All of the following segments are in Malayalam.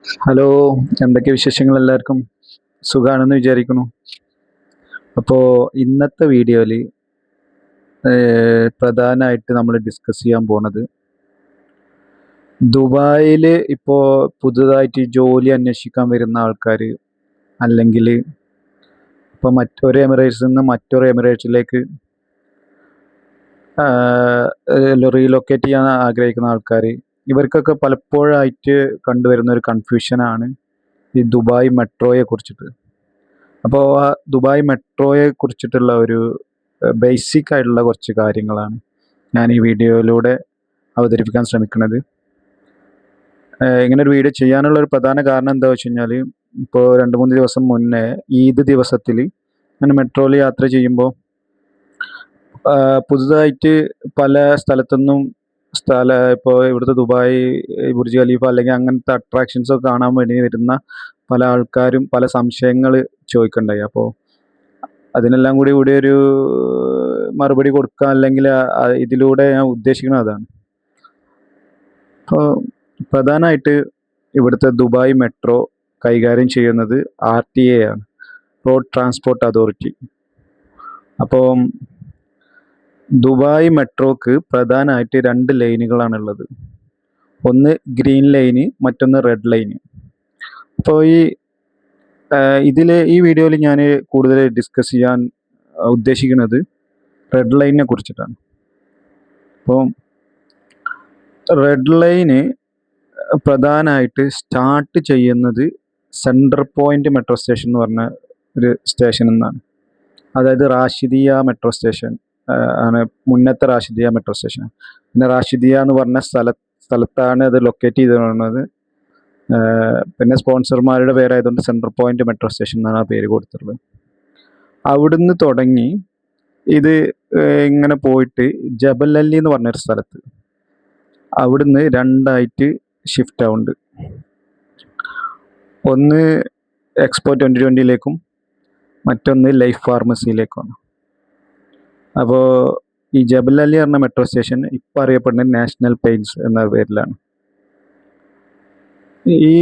ഹലോ, എന്തൊക്കെ വിശേഷങ്ങൾ എല്ലാവർക്കും? സുഖാണെന്ന് വിചാരിക്കുന്നു. അപ്പോൾ ഇന്നത്തെ വീഡിയോയിൽ പ്രധാനമായിട്ട് നമ്മൾ ഡിസ്കസ് ചെയ്യാൻ പോണത് ദുബായിൽ ഇപ്പോൾ പുതുതായിട്ട് ജോലി അന്വേഷിക്കാൻ വരുന്ന ആൾക്കാർ, അല്ലെങ്കിൽ ഇപ്പോൾ മറ്റൊരു എമിറേറ്റ്സിൽ നിന്ന് മറ്റൊരു എമിറേറ്റ്സിലേക്ക് റീലൊക്കേറ്റ് ചെയ്യാൻ ആഗ്രഹിക്കുന്ന ആൾക്കാർ, ഇവർക്കൊക്കെ പലപ്പോഴായിട്ട് കണ്ടുവരുന്ന ഒരു കൺഫ്യൂഷനാണ് ഈ ദുബായ് മെട്രോയെ കുറിച്ചിട്ട്. അപ്പോൾ ആ ദുബായ് മെട്രോയെ കുറിച്ചിട്ടുള്ള ഒരു ബേസിക് ആയിട്ടുള്ള കുറച്ച് കാര്യങ്ങളാണ് ഞാൻ ഈ വീഡിയോയിലൂടെ അവതരിപ്പിക്കാൻ ശ്രമിക്കുന്നത്. ഇങ്ങനെ ഒരു വീഡിയോ ചെയ്യാനുള്ള ഒരു പ്രധാന കാരണം എന്താ വെച്ച് കഴിഞ്ഞാൽ, ഇപ്പോൾ 2-3 ദിവസം മുന്നേ ഈദ് ദിവസത്തിൽ ഞാൻ മെട്രോയിൽ യാത്ര ചെയ്യുമ്പോൾ പുതുതായിട്ട് പല സ്ഥലത്തുനിന്നും ഇപ്പോൾ ഇവിടുത്തെ ദുബായ് ബുർജ് ഖലീഫ അല്ലെങ്കിൽ അങ്ങനത്തെ അട്രാക്ഷൻസ് ഒക്കെ കാണാൻ വേണ്ടി വരുന്ന പല ആൾക്കാരും പല സംശയങ്ങൾ ചോദിക്കണ്ടായി. അപ്പോൾ അതിനെല്ലാം കൂടി ഒരു മറുപടി കൊടുക്കുക, അല്ലെങ്കിൽ ഇതിലൂടെ ഞാൻ ഉദ്ദേശിക്കുന്നത് അതാണ്. അപ്പോൾ പ്രധാനമായിട്ട് ഇവിടുത്തെ ദുബായ് മെട്രോ കൈകാര്യം ചെയ്യുന്നത് RTA ആണ്, റോഡ് ട്രാൻസ്പോർട്ട് അതോറിറ്റി. അപ്പോൾ ദുബായ് മെട്രോക്ക് പ്രധാനമായിട്ട് 2 ലൈനുകളാണുള്ളത്. ഒന്ന് ഗ്രീൻ ലൈന്, മറ്റൊന്ന് റെഡ് ലൈന്. അപ്പോൾ ഈ വീഡിയോയിൽ ഞാൻ കൂടുതൽ ഡിസ്കസ് ചെയ്യാൻ ഉദ്ദേശിക്കുന്നത് റെഡ് ലൈനിനെ കുറിച്ചിട്ടാണ്. അപ്പോൾ റെഡ് ലൈന് പ്രധാനമായിട്ട് സ്റ്റാർട്ട് ചെയ്യുന്നത് സെൻട്രൽ പോയിന്റ് മെട്രോ സ്റ്റേഷൻ എന്ന് പറഞ്ഞ ഒരു സ്റ്റേഷനിൽ നിന്നാണ്. അതായത് റാഷിദിയ മെട്രോ സ്റ്റേഷൻ ആണ് മുന്നത്തെ റാഷിദിയ മെട്രോ സ്റ്റേഷൻ. പിന്നെ റാഷിദിയ എന്ന് പറഞ്ഞ സ്ഥലത്താണ് അത് ലൊക്കേറ്റ് ചെയ്തിട്ടുള്ളത്. പിന്നെ സ്പോൺസർമാരുടെ പേരായതുകൊണ്ട് സെൻട്രൽ പോയിന്റ് മെട്രോ സ്റ്റേഷൻ എന്നാണ് ആ പേര് കൊടുത്തിട്ടുള്ളത്. അവിടുന്ന് തുടങ്ങി ഇത് ഇങ്ങനെ പോയിട്ട് ജബൽ അലി എന്ന് പറഞ്ഞൊരു സ്ഥലത്ത് അവിടുന്ന് 2ആയിട്ട് ഷിഫ്റ്റ് ആവുന്നുണ്ട്. ഒന്ന് എക്സ്പോ 2020യിലേക്കും മറ്റൊന്ന് ലൈഫ് ഫാർമസിയിലേക്കുമാണ്. അപ്പോൾ ഈ ജബൽ അലി പറഞ്ഞ മെട്രോ സ്റ്റേഷൻ ഇപ്പം അറിയപ്പെടുന്നത് നാഷണൽ പെയിൻസ് എന്ന പേരിലാണ്. ഈ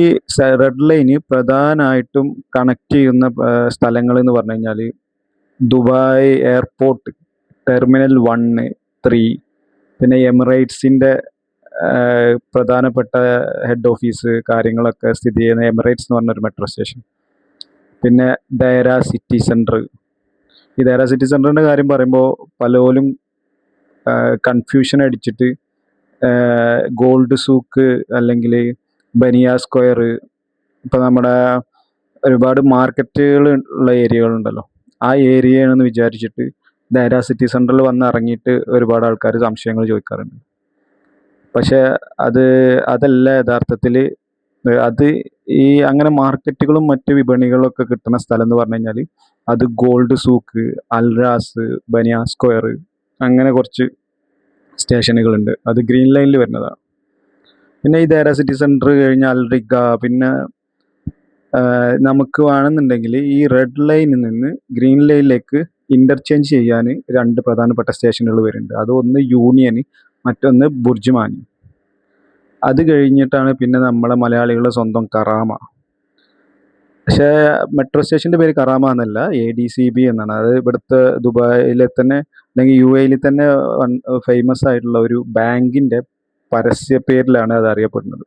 റെഡ് ലൈന് പ്രധാനമായിട്ടും കണക്ട് ചെയ്യുന്ന സ്ഥലങ്ങൾ എന്ന് പറഞ്ഞു കഴിഞ്ഞാൽ ദുബായ് എയർപോർട്ട്, ടെർമിനൽ 1, 3, പിന്നെ എമിറേറ്റ്സിൻ്റെ പ്രധാനപ്പെട്ട ഹെഡ് ഓഫീസ് കാര്യങ്ങളൊക്കെ സ്ഥിതി ചെയ്യുന്ന എമിറേറ്റ്സ് എന്ന് പറഞ്ഞൊരു മെട്രോ സ്റ്റേഷൻ. പിന്നെ ദൈറ സിറ്റി സെൻറ്റർ. ഈ ദൈറ സിറ്റി സെൻറ്ററിൻ്റെ കാര്യം പറയുമ്പോൾ പലരും കൺഫ്യൂഷൻ അടിച്ചിട്ട് ഗോൾഡ് സൂക്ക് അല്ലെങ്കിൽ ബനിയ സ്ക്വയർ, ഇപ്പോൾ നമ്മുടെ ഒരുപാട് മാർക്കറ്റുകൾ ഉള്ള ഏരിയകളുണ്ടല്ലോ, ആ ഏരിയയാണെന്ന് വിചാരിച്ചിട്ട് ദൈറ സിറ്റി സെൻറ്ററിൽ വന്ന് ഇറങ്ങിയിട്ട് ഒരുപാട് ആൾക്കാർ സംശയങ്ങൾ ചോദിക്കാറുണ്ട്. പക്ഷേ അതല്ല യഥാർത്ഥത്തിൽ. അത് അങ്ങനെ മാർക്കറ്റുകളും മറ്റ് വിപണികളൊക്കെ കിട്ടുന്ന സ്ഥലം എന്ന് പറഞ്ഞു കഴിഞ്ഞാൽ അത് ഗോൾഡ് സൂക്ക്, അൽറാസ്, ബനിയ സ്ക്വയർ, അങ്ങനെ കുറച്ച് സ്റ്റേഷനുകളുണ്ട്. അത് ഗ്രീൻ ലൈനിൽ വരുന്നതാണ്. പിന്നെ ഈ ദൈറ സിറ്റി സെൻറ്റർ കഴിഞ്ഞാൽ അൽറിഗ. പിന്നെ നമുക്ക് വേണമെന്നുണ്ടെങ്കിൽ ഈ റെഡ് ലൈനിൽ നിന്ന് ഗ്രീൻ ലൈനിലേക്ക് ഇൻ്റർചേഞ്ച് ചെയ്യാൻ 2 പ്രധാനപ്പെട്ട സ്റ്റേഷനുകൾ വരുന്നുണ്ട്. അത് ഒന്ന് യൂണിയൻ, മറ്റൊന്ന് ബുർജ്മാനി. അത് കഴിഞ്ഞിട്ടാണ് പിന്നെ നമ്മളെ മലയാളികളുടെ സ്വന്തം കറാമ. പക്ഷേ മെട്രോ സ്റ്റേഷൻ്റെ പേര് കറാമ എന്നല്ല, ADCB എന്നാണ്. അത് ഇവിടുത്തെ ദുബായിലെ തന്നെ അല്ലെങ്കിൽ UAE തന്നെ ഫേമസ് ആയിട്ടുള്ള ഒരു ബാങ്കിൻ്റെ പരസ്യ പേരിലാണ് അത് അറിയപ്പെടുന്നത്.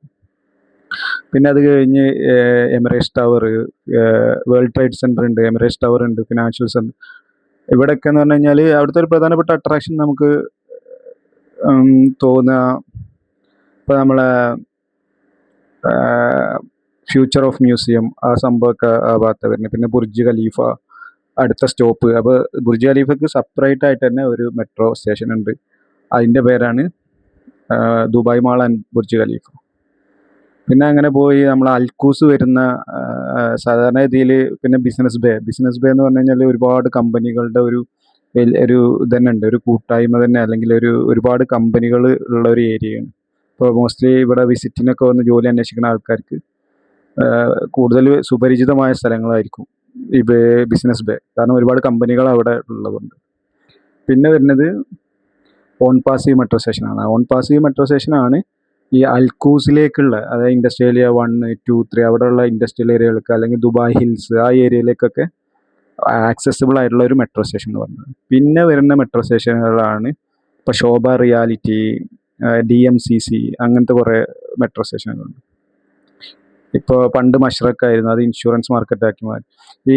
പിന്നെ അത് കഴിഞ്ഞ് Emirates tower, world trade centre ഉണ്ട്, എമിറേറ്റ്സ് ടവർ ഉണ്ട്, ഫിനാൻഷ്യൽ സെൻറ്റർ. ഇവിടെയൊക്കെ എന്ന് പറഞ്ഞു കഴിഞ്ഞാൽ അവിടുത്തെ ഒരു പ്രധാനപ്പെട്ട അട്രാക്ഷൻ നമുക്ക് തോന്നുക, ഇപ്പോൾ നമ്മളെ ഫ്യൂച്ചർ ഓഫ് മ്യൂസിയം, ആ സംഭവമൊക്കെ ആ ഭാഗത്ത് വരുന്നത്. പിന്നെ ബുർജ് ഖലീഫ അടുത്ത സ്റ്റോപ്പ്. അപ്പോൾ ബുർജ് ഖലീഫക്ക് സെപ്പറേറ്റ് ആയിട്ട് തന്നെ ഒരു മെട്രോ സ്റ്റേഷൻ ഉണ്ട്. അതിൻ്റെ പേരാണ് Dubai mall and Burj Khalifa. പിന്നെ അങ്ങനെ പോയി നമ്മൾ അൽക്കൂസ് വരുന്ന സാധാരണ രീതിയിൽ. പിന്നെ ബിസിനസ് ബേ എന്ന് പറഞ്ഞു കഴിഞ്ഞാൽ ഒരുപാട് കമ്പനികളുടെ ഒരു തന്നെ ഉണ്ട്, ഒരു കൂട്ടായ്മ തന്നെ, അല്ലെങ്കിൽ ഒരുപാട് കമ്പനികൾ ഉള്ള ഒരു ഏരിയയാണ്. ഇപ്പോൾ മോസ്റ്റ്ലി ഇവിടെ വിസിറ്റിനൊക്കെ വന്ന് ജോലി അന്വേഷിക്കുന്ന ആൾക്കാർക്ക് കൂടുതൽ സുപരിചിതമായ സ്ഥലങ്ങളായിരിക്കും ഈ ബിസിനസ് ബേ, കാരണം ഒരുപാട് കമ്പനികൾ അവിടെ ഉള്ളതുകൊണ്ട്. പിന്നെ വരുന്നത് ഓൺ പാസീവ് മെട്രോ സ്റ്റേഷനാണ്. ഓൺ പാസീവ് മെട്രോ സ്റ്റേഷനാണ് ഈ അൽക്കൂസിലേക്കുള്ള, അതായത് ഇൻഡസ്ട്രിയൽ ഏരിയ 1, 2, 3 അവിടെയുള്ള ഇൻഡസ്ട്രിയൽ ഏരിയകൾക്ക്, അല്ലെങ്കിൽ ദുബായ് ഹിൽസ് ആ ഏരിയയിലേക്കൊക്കെ ആക്സസിബിൾ ആയിട്ടുള്ള ഒരു മെട്രോ സ്റ്റേഷൻ എന്ന് പറയുന്നത്. പിന്നെ വരുന്ന മെട്രോ സ്റ്റേഷനുകളാണ് ഇപ്പോൾ ശോഭ റിയാലിറ്റി, DMCC, അങ്ങനത്തെ കുറേ മെട്രോ സ്റ്റേഷനുകളുണ്ട്. ഇപ്പോൾ പണ്ട് മഷ്റഖായിരുന്നു, അത് ഇൻഷുറൻസ് മാർക്കറ്റാക്കി മാറ്റി.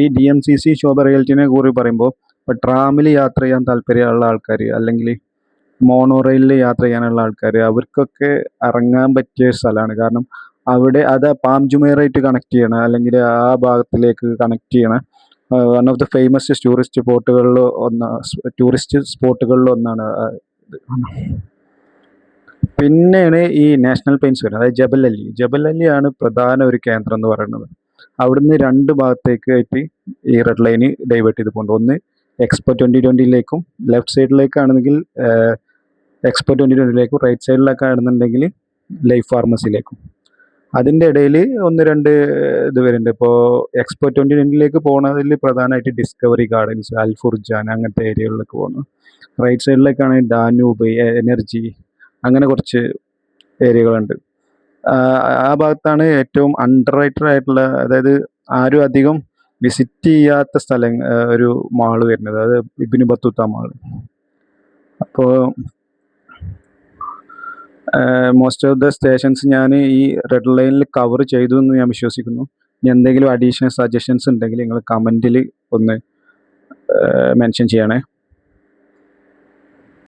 ഈ DMCC ശോഭ റിയാലിറ്റിനെ കുറിച്ച് പറയുമ്പോൾ, ഇപ്പോൾ ട്രാമിൽ യാത്ര ചെയ്യാൻ താല്പര്യമുള്ള ആൾക്കാർ, അല്ലെങ്കിൽ മോണോ റെയിലിൽ യാത്ര ചെയ്യാനുള്ള ആൾക്കാർ, അവർക്കൊക്കെ ഇറങ്ങാൻ പറ്റിയ സ്ഥലമാണ്. കാരണം അവിടെ അത് പാം ജുമൈറായിട്ട് കണക്ട് ചെയ്യണ, അല്ലെങ്കിൽ ആ ഭാഗത്തിലേക്ക് കണക്ട് ചെയ്യണ one of the famous tourist സ്പോട്ടുകളിൽ ഒന്നാണ് ഇത്. പിന്നെയാണ് ഈ നാഷണൽ പെയിൻറ്റ്സ് വരുന്നത്, അതായത് ജബൽ അലിയാണ് പ്രധാന ഒരു കേന്ദ്രം എന്ന് പറയുന്നത്. അവിടുന്ന് രണ്ട് ഭാഗത്തേക്കായിട്ട് ഈ റെഡ് ലൈന് ഡൈവേർട്ട് ചെയ്ത് പോകുന്നുണ്ട്. ഒന്ന് എക്സ്പോ 2020ലേക്കും, ലെഫ്റ്റ് സൈഡിലേക്കാണെങ്കിൽ എക്സ്പോ 2020ലേക്കും, റൈറ്റ് സൈഡിലൊക്കെ ആണെന്നുണ്ടെങ്കിൽ ലൈഫ് ഫാർമസിയിലേക്കും. അതിൻ്റെ ഇടയിൽ ഒന്ന് രണ്ട് ഇത് വരുന്നുണ്ട്. ഇപ്പോൾ എക്സ്പോ 2020ലേക്ക് പോകുന്നതിൽ പ്രധാനമായിട്ട് ഡിസ്കവറി ഗാർഡൻസ്, അൽഫുർജാൻ അങ്ങനത്തെ ഏരിയകളിലേക്ക് പോകുന്നു. റൈറ്റ് സൈഡിലേക്കാണെങ്കിൽ ഡാനൂബ്, എനർജി, അങ്ങനെ കുറച്ച് ഏരിയകളുണ്ട്. ആ ഭാഗത്താണ് ഏറ്റവും അണ്ടർ റേറ്റഡ് ആയിട്ടുള്ള, അതായത് ആരും അധികം വിസിറ്റ് ചെയ്യാത്ത സ്ഥലം, ഒരു മാള് വരുന്നത്, അത് ഇബ്നു ബത്തൂത്ത മാള്. അപ്പോൾ മോസ്റ്റ് ഓഫ് ദ സ്റ്റേഷൻസ് ഞാൻ ഈ റെഡ് ലൈനിൽ കവർ ചെയ്തു എന്ന് ഞാൻ വിശ്വസിക്കുന്നു. ഇനി എന്തെങ്കിലും അഡീഷണൽ സജഷൻസ് ഉണ്ടെങ്കിൽ നിങ്ങൾ കമൻറ്റിൽ ഒന്ന് മെൻഷൻ ചെയ്യണേ.